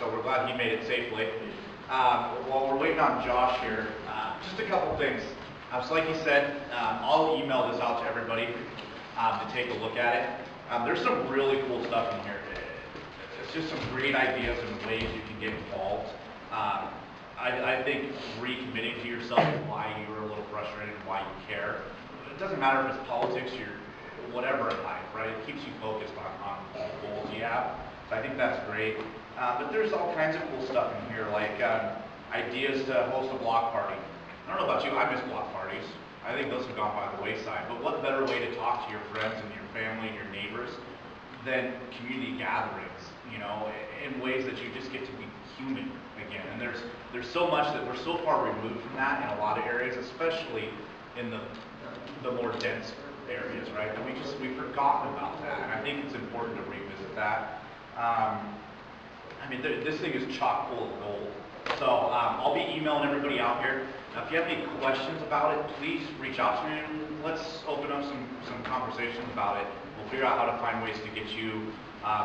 so we're glad he made it safely. While we're waiting on Josh here, just a couple things. So like he said, I'll email this out to everybody to take a look at it. There's some really cool stuff in here. It's just some great ideas and ways you can get involved. I think recommitting to yourself why you're a little frustrated, why you care. It doesn't matter if it's politics, whatever in life, right? It keeps you focused on the goals you have. So I think that's great. But there's all kinds of cool stuff in here, like ideas to host a block party. I don't know about you, I miss block parties. I think those have gone by the wayside. But what better way to talk to your friends and your family and your neighbors than community gatherings, you know, in ways that you just get to be human again. And there's so much that we're so far removed from that in a lot of areas, especially in the more dense areas, right? And we've forgotten about that. And I think it's important to revisit that. I mean, this thing is chock full of gold. So I'll be emailing everybody out here. Now, if you have any questions about it, please reach out to me and let's open up some conversations about it. We'll figure out how to find ways to get you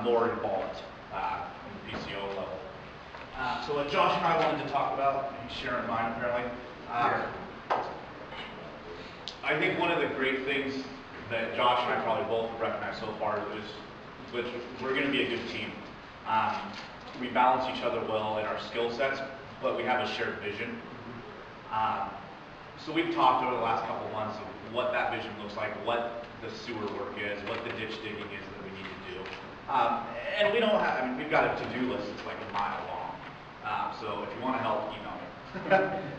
more involved in the PCO level. So what Josh and I wanted to talk about, he's sharing mine apparently. I think one of the great things that Josh and I probably both have recognized so far is we're going to be a good team. We balance each other well in our skill sets, but we have a shared vision. So we've talked over the last couple of months of what that vision looks like, what the sewer work is, what the ditch digging is that we need to do. And we don't have, I mean, we've got a to-do list that's like a mile long. So if you want to help, email me.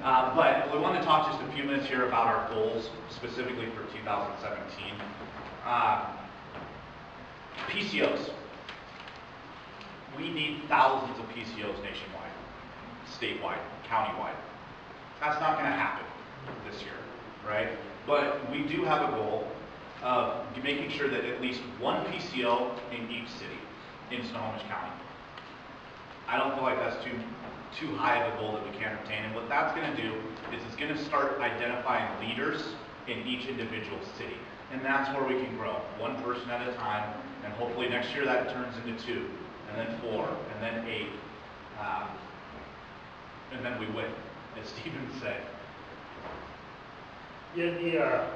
But we want to talk just a few minutes here about our goals, specifically for 2017. PCOs. We need thousands of PCOs nationwide, statewide, countywide. That's not going to happen this year, right? But we do have a goal of making sure that at least one PCO in each city in Snohomish County. I don't feel like that's too high of a goal that we can't obtain. And what that's going to do is it's going to start identifying leaders in each individual city. And that's where we can grow, one person at a time. And hopefully next year that turns into 2, and then 4, and then 8. And then we win, as Stephen said. Yeah,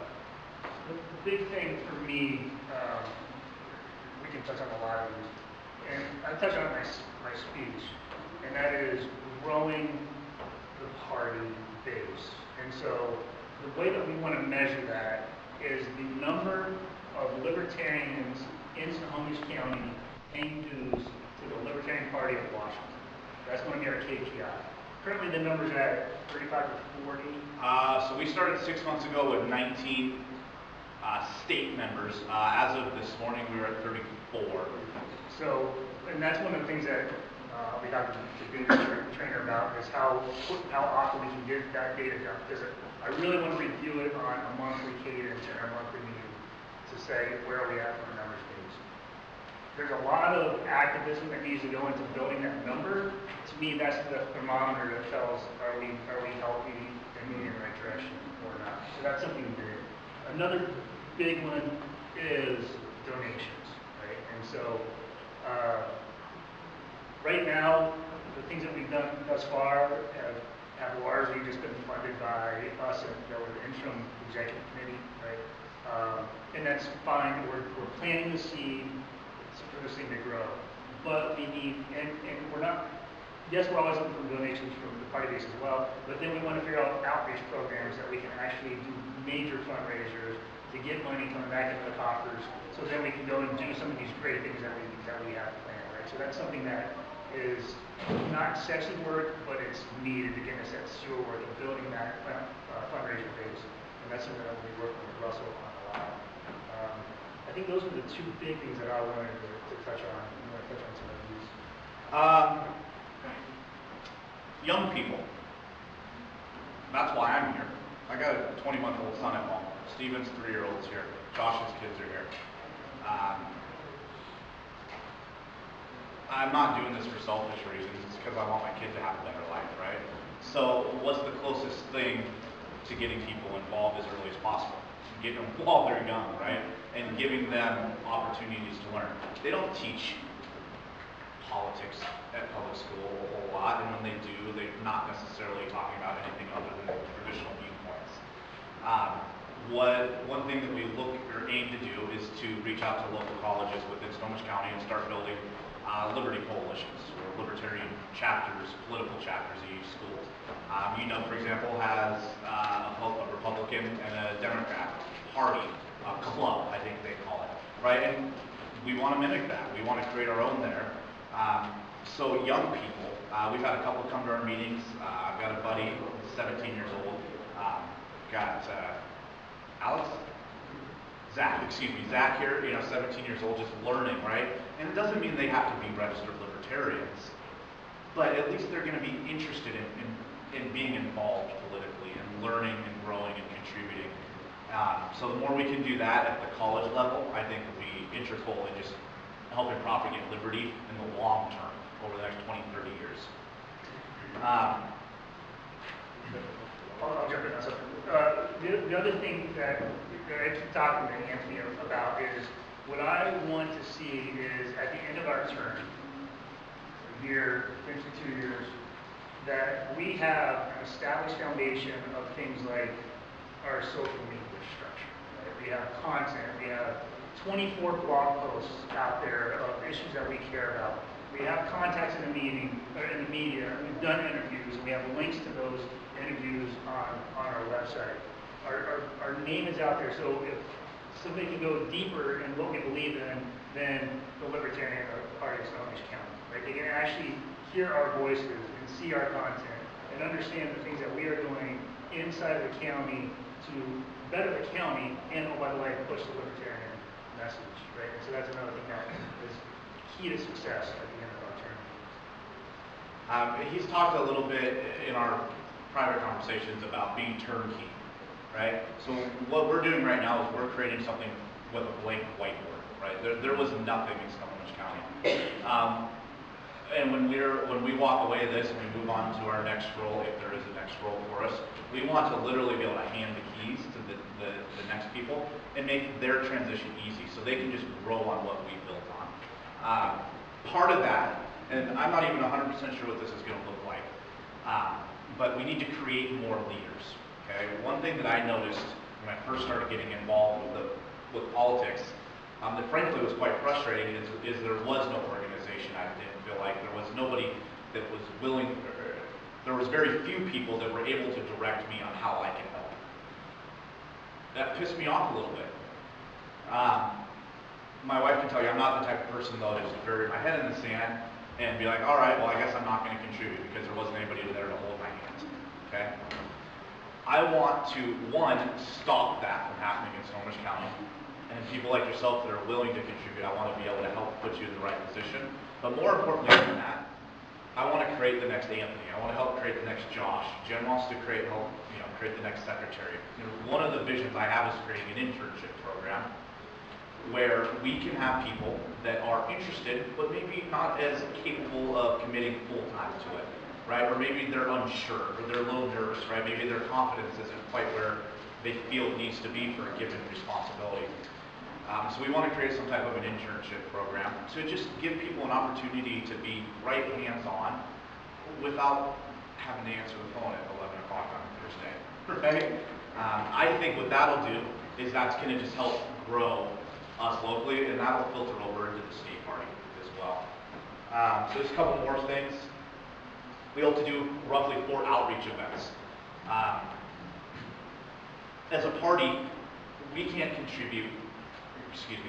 the big thing for me, we can touch on a lot of these, and I touched on my speech, and that is growing the party base. And so the way that we want to measure that is the number of libertarians in Snohomish County paying dues to the Libertarian Party of Washington. That's going to be our KPI. Currently the number's at 35 to 40. So we started 6 months ago with 19 state members. As of this morning, we were at 34. So, and that's one of the things that we have to be a trainer about is how often we can get that data done. Because I really want to review it on a monthly cadence and a monthly meeting to say where are we at from a numbers base. There's a lot of activism that needs to go into building that number. To me, that's the thermometer that tells are we healthy and moving in the right direction or not. So that's something big. Another big one is donations, right? And so right now, the things that we've done thus far have largely just been funded by us and the interim executive committee, right? And that's fine. We're planting the seed for this thing to grow. But we need, and we're not, yes, we're always looking for donations from the party base as well, but then we want to figure out outreach programs that we can actually do major fundraisers to get money coming back into the coffers, so then we can go and do some of these great things that we have planned, right? So that's something that is not sexy work, but it's needed to get us that sewer work of building that fundraiser base. And that's something that we'll be working with Russell on a lot. I think those are the 2 big things that I wanted to touch on. I'm going to touch on some of these. Young people. That's why I'm here. I got a 20-month-old son at home. Steven's 3-year-old's here. Josh's kids are here. I'm not doing this for selfish reasons. It's because I want my kid to have a better life, right? So what's the closest thing to getting people involved as early as possible? Getting them while they're young, right? And giving them opportunities to learn. They don't teach politics at public school. when they do, they're not necessarily talking about anything other than traditional viewpoints. One thing that we look or aim to do is to reach out to local colleges within Snohomish County and start building liberty coalitions or libertarian chapters, political chapters at each school. For example, has a Republican and a Democrat party, a club, I think they call it, right? And we want to mimic that. We want to create our own there. So young people, we've had a couple come to our meetings. I've got a buddy, 17 years old, got Zach here, 17 years old, just learning, right? And it doesn't mean they have to be registered libertarians, but at least they're going to be interested in being involved politically and learning and growing and contributing. So the more we can do that at the college level, I think will be integral in just helping propagate liberty in the long term over the next 20, 30 years. I'll jump in on something. The other thing that I keep talking to Anthony about is what I want to see is at the end of our term, a year, 52 years, that we have an established foundation of things like our social media structure. Right? We have content, we have 24 blog posts out there of issues that we care about. We have contacts in the media, we've done interviews, and we have links to those interviews on our website. Our name is out there, so if somebody can go deeper in what we believe in than the Libertarian Party of Snohomish County. Right? They can actually hear our voices and see our content and understand the things that we are doing inside of the county to better the county and, oh, by the way, push the Libertarian message. Right? And so that's another thing that is key to success at the end of our term. He's talked a little bit in our private conversations about being turnkey, right? So what we're doing right now is we're creating something with a blank whiteboard, right? There was nothing in Snohomish County. And when we walk away this and we move on to our next role, if there is a next role for us, we want to literally be able to hand the keys to the next people and make their transition easy so they can just grow on what we built on. Part of that, and I'm not even 100% sure what this is going to look like, but we need to create more leaders. Okay? One thing that I noticed when I first started getting involved with politics, that frankly was quite frustrating, is there was no organization. I didn't feel like there was nobody that was willing, there was very few people that were able to direct me on how I can help. That pissed me off a little bit. My wife can tell you I'm not the type of person though to just bury my head in the sand and be like, all right, well I guess I'm not going to contribute because there wasn't anybody there to hold my hand. Okay? I want to, one, stop that from happening in Snohomish County. And people like yourself that are willing to contribute, I want to be able to help put you in the right position. But more importantly than that, I want to create the next Anthony. I want to help create the next Josh. Jen wants to create the next secretary. One of the visions I have is creating an internship program where we can have people that are interested, but maybe not as capable of committing full-time to it, right? Or maybe they're unsure, or they're a little nervous, right? Maybe their confidence isn't quite where they feel it needs to be for a given responsibility. So we want to create some type of an internship program to just give people an opportunity to be right hands-on without having to answer the phone at 11 o'clock on Thursday, right? I think what that'll do is that's going to just help grow us locally, and that'll filter over into the state party as well. So there's a couple more things. We hope to do roughly 4 outreach events. As a party, we can't contribute,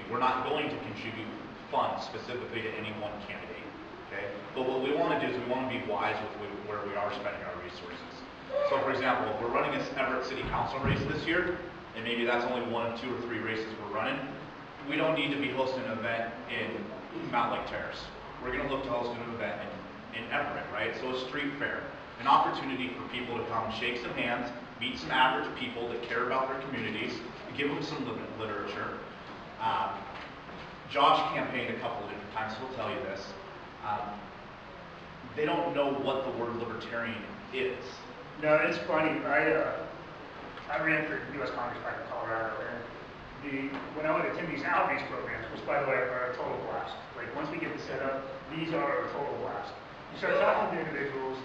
we're not going to contribute funds specifically to any one candidate, okay? But what we want to do is we want to be wise with where we are spending our resources. So for example, if we're running a Everett City Council race this year, and maybe that's only 1, 2, or 3 races we're running, we don't need to be hosting an event in Mountain Lake Terrace. We're going to look to host an event in Everett, right? So a street fair, an opportunity for people to come shake some hands, meet some average people that care about their communities, give them some literature. Josh campaigned a couple of different times, so he'll tell you this. They don't know what the word libertarian is. No, it's funny. I ran for U.S. Congress back in Colorado, and when I would attend these outreach programs, which by the way are a total blast. Like once we get this set up, these are a total blast. You start talking to individuals,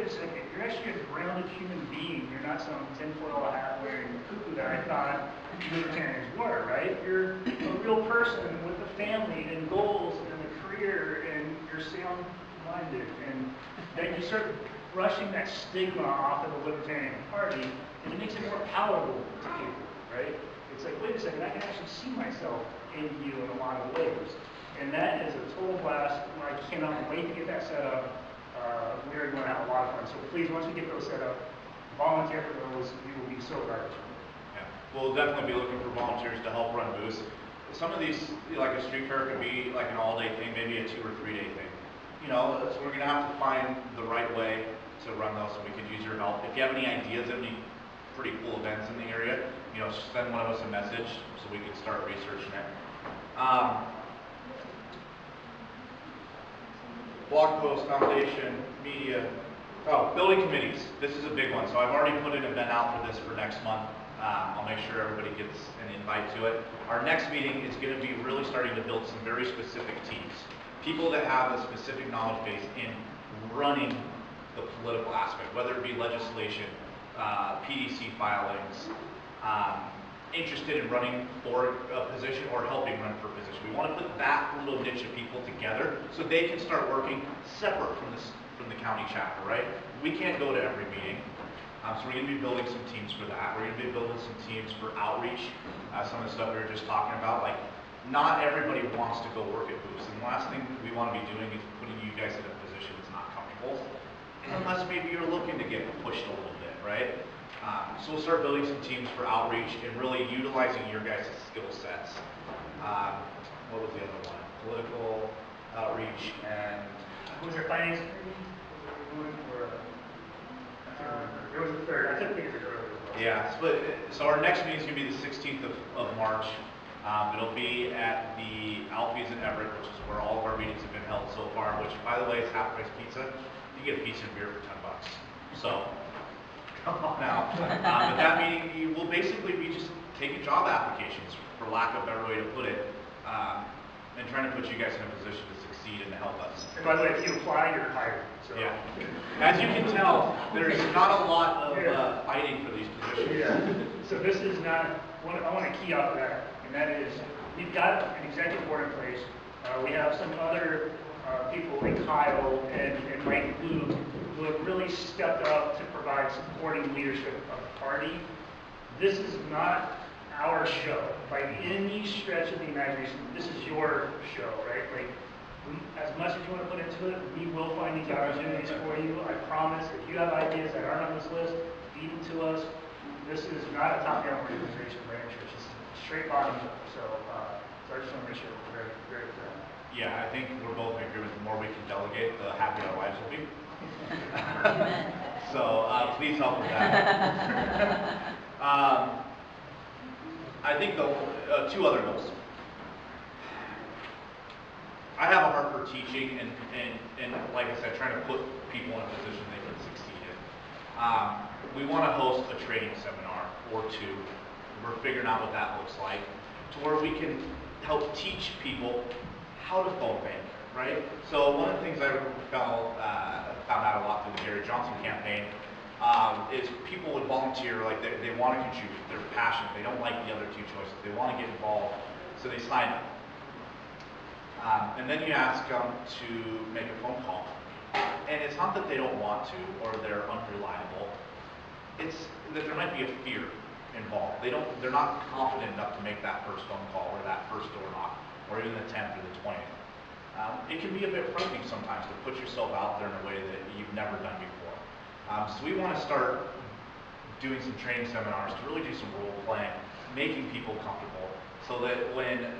wait a second, you're actually a grounded human being. You're not some tinfoil hat wearing cuckoo that I thought libertarians were, right? You're a real person with a family and goals and a career, and you're sound-minded. And then you start brushing that stigma off of the Libertarian Party, and it makes it more palatable to people, right? It's like, wait a second, I can actually see myself in you in a lot of ways. And that is a total blast. I cannot wait to get that set up. We're going to have a lot of fun. So please, once we get those set up, volunteer for those. We will be so glad. Yeah, we'll definitely be looking for volunteers to help run booths. Some of these, like a street fair, could be like an all-day thing, maybe a 2 or 3 day thing. You know, so we're going to have to find the right way to run those, so we could use your help. If you have any ideas of any pretty cool events in the area, you know, send one of us a message so we can start researching it. Blog post, foundation, media, building committees. This is a big one. So I've already put an event out for this for next month. I'll make sure everybody gets an invite to it. Our next meeting is going to be really starting to build some very specific teams. People that have a specific knowledge base in running the political aspect, whether it be legislation, PDC filings, interested in running for a position or helping run for a position. We want to put that little niche of people together so they can start working separate from the county chapter, right? We can't go to every meeting, so we're going to be building some teams for that. We're going to be building some teams for outreach, some of the stuff we were just talking about. Like, not everybody wants to go work at booths, and the last thing we want to be doing is putting you guys in a position that's not comfortable, unless maybe you're looking to get pushed a little bit, right? So we'll start building some teams for outreach and really utilizing your guys' skill sets. What was the other one? Political outreach and... Was there finance committee? There was a third. I took pictures earlier. Yeah, so our next meeting is going to be the 16th of March. It'll be at the Alfie's in Everett, which is where all of our meetings have been held so far, which, by the way, is half-price pizza. You get a pizza and beer for $10. So... come on now. At that meeting, you will basically be just taking job applications, for lack of a better way to put it, and trying to put you guys in a position to succeed and to help us. And by the way, if you apply, you're hired. So. Yeah. As you can tell, there's not a lot of fighting for these positions. Yeah. So this is not, I want to key off of that, and that is, we've got an executive board in place. We have some other people like Kyle and Mike Luke who have really stepped up to provide supporting leadership of the party. This is not our show. By any stretch of the imagination, this is your show, right? Like, as much as you want to put into it, we will find these opportunities for you. I promise. If you have ideas that aren't on this list, feed them to us. This is not a top-down organization, right? It's just straight bottom up. So I just want to make sure we're very, very clear. Yeah, I think we're both in agreement. The more we can delegate, the happier our lives will be. So please help with that. I think the 2 other goals. I have a heart for teaching and like I said, trying to put people in a position they can succeed in. We want to host a training seminar or 2. We're figuring out what that looks like, to where we can help teach people how to phone bank, right? So one of the things I found out a lot through the Gary Johnson campaign is people would volunteer, like they want to contribute, they're passionate, they don't like the other 2 choices, they want to get involved, so they sign up. And then you ask them to make a phone call. And it's not that they don't want to or they're unreliable, it's that there might be a fear involved. They're not confident enough to make that first phone call or that first door knock, or even the 10th or the 20th. It can be a bit frightening sometimes to put yourself out there in a way that you've never done before. So we want to start doing some training seminars to really do some role playing, making people comfortable, so that when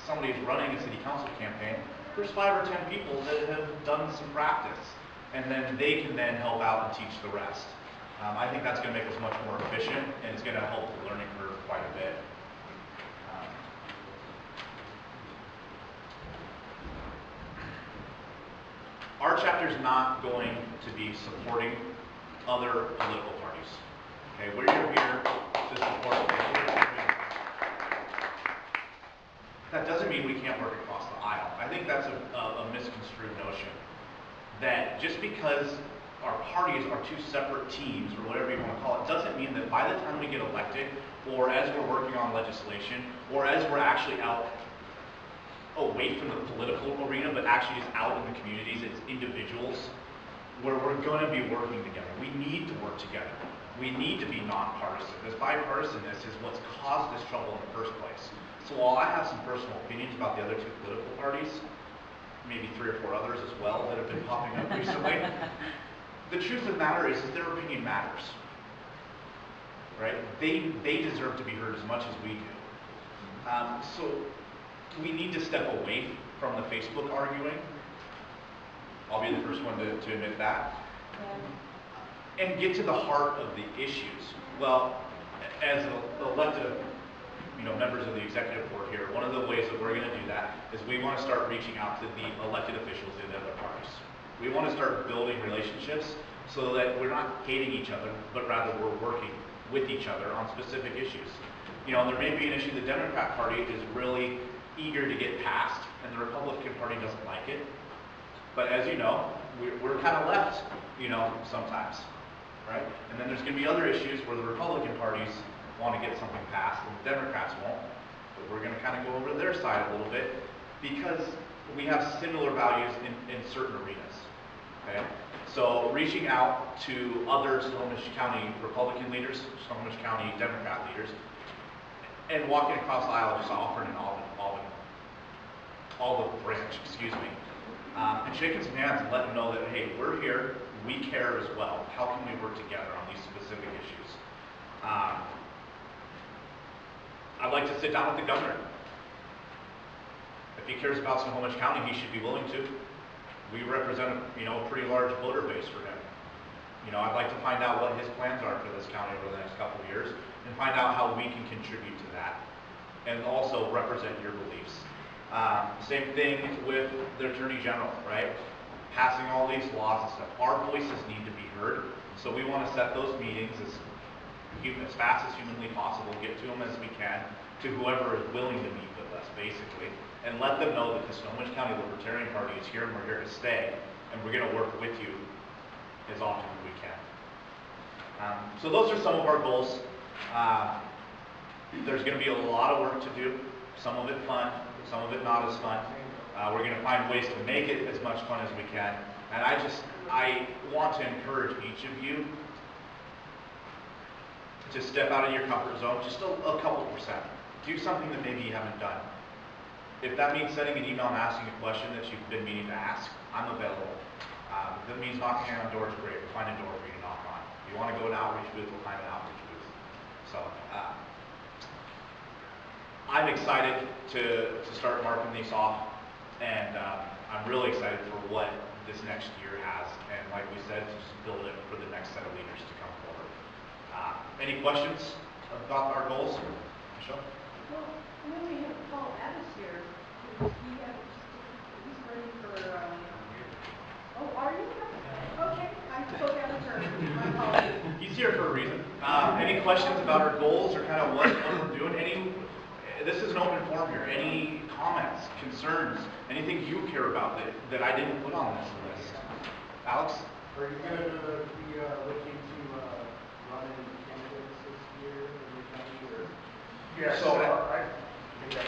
somebody's running a city council campaign, there's 5 or 10 people that have done some practice, and then they can then help out and teach the rest. I think that's going to make us much more efficient, and it's going to help the learning curve quite a bit. Our chapter is not going to be supporting other political parties. Okay, we're here to support the political party. That doesn't mean we can't work across the aisle. I think that's a misconstrued notion. That just because our parties are two separate teams, or whatever you want to call it, doesn't mean that by the time we get elected, or as we're working on legislation, or as we're actually out away from the political arena, but actually just out in the communities as individuals, where we're going to be working together. We need to work together. We need to be nonpartisan. This bipartisanness is what's caused this trouble in the first place. So while I have some personal opinions about the other two political parties, maybe 3 or 4 others as well that have been popping up recently, the truth of the matter is their opinion matters, right? They deserve to be heard as much as we do. So we need to step away from the Facebook arguing. I'll be the first one to admit that. And get to the heart of the issues. Well, as elected members of the executive board here, one of the ways that we're going to do that is we want to start reaching out to the elected officials in the other parties. We want to start building relationships so that we're not hating each other, but rather we're working with each other on specific issues. There may be an issue the Democrat Party is really eager to get passed, and the Republican Party doesn't like it. But as you know, we're kind of left, sometimes, right? And then there's going to be other issues where the Republican parties want to get something passed, and the Democrats won't. But we're going to kind of go over to their side a little bit because we have similar values in certain arenas. Okay? So reaching out to other Snohomish County Republican leaders, Snohomish County Democrat leaders, and walking across the aisle, just offering an olive branch, and shaking some hands and letting them know that, hey, we're here, we care as well. How can we work together on these specific issues? I'd like to sit down with the governor. If he cares about Snohomish County, he should be willing to. We represent a pretty large voter base for him. I'd like to find out what his plans are for this county over the next couple of years and find out how we can contribute to that and also represent your beliefs. Same thing with the Attorney General, right? Passing all these laws and stuff. Our voices need to be heard, so we want to set those meetings as fast as humanly possible, get to them as we can, to whoever is willing to meet with us, basically, and let them know that the Snohomish County Libertarian Party is here and we're here to stay, and we're going to work with you as often as we can. So those are some of our goals. There's going to be a lot of work to do, some of it fun, some of it not as fun. We're going to find ways to make it as much fun as we can. And I want to encourage each of you to step out of your comfort zone, just a couple %. Do something that maybe you haven't done. If that means sending an email and asking a question that you've been meaning to ask, I'm available. If that means knocking on doors, great. We'll find a door for you to knock on. If you want to go to an outreach booth, we'll find an outreach booth. So, I'm excited to start marking these off, and I'm really excited for what this next year has, and like we said, to just build it for the next set of leaders to come forward. Any questions about our goals? Michelle? Well, and then we have Paul Addis here. He's ready for, oh, are you? Okay, I spoke out of turn. My apologies. He's here for a reason. Any questions about our goals or kind of what we're doing? This is an open forum here. Any comments, concerns, anything you care about that I didn't put on this list? Alex? Are you going to be looking to run any candidates this year in your county? Yeah,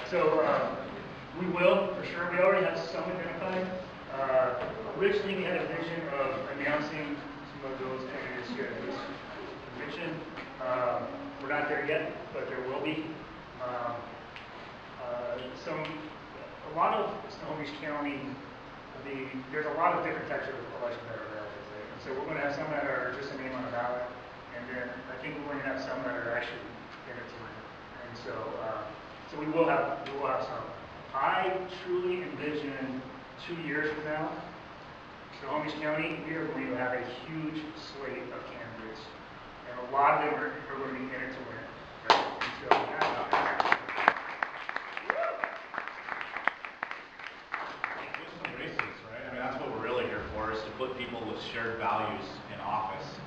so we will, for sure. We already have some identified. Originally, we had a vision of announcing some of those candidates here at this convention. We're not there yet, but there will be. A lot of Snohomish County, there's a lot of different types of elections that are available today. And so we're going to have some that are just a name on a ballot, and then I think we're going to have some that are actually in it to win. And so we will have some. I truly envision 2 years from now, Snohomish County, we are going to have a huge slate of candidates, and a lot of them are going to be in it to win. Right? And so that's what we're really here for, is to put people with shared values in office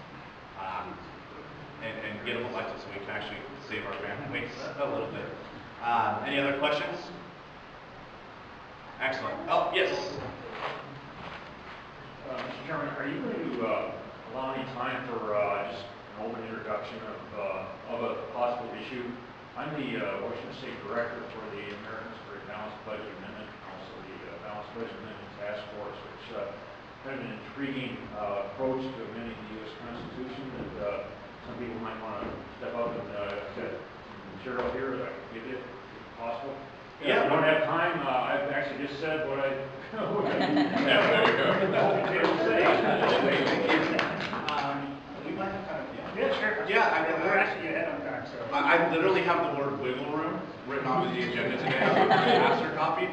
and get them elected so we can actually save our families a little bit. Any other questions? Excellent. Oh, yes. Mr. Chairman, are you going to allow any time for just an open introduction of a possible issue. I'm the Washington State Director for the Americans for a Balanced Budget Amendment, also the Balanced Budget Amendment Task Force, which kind of an intriguing approach to amending the U.S. Constitution that some people might want to step up and get material here that I can give you, if possible. Yeah. If you don't have time, I've actually just said what I what I We might have time. Yeah, sure. Yeah, We're actually ahead on time, so. I literally have the word wiggle room written onto the agenda today. I have a master copy.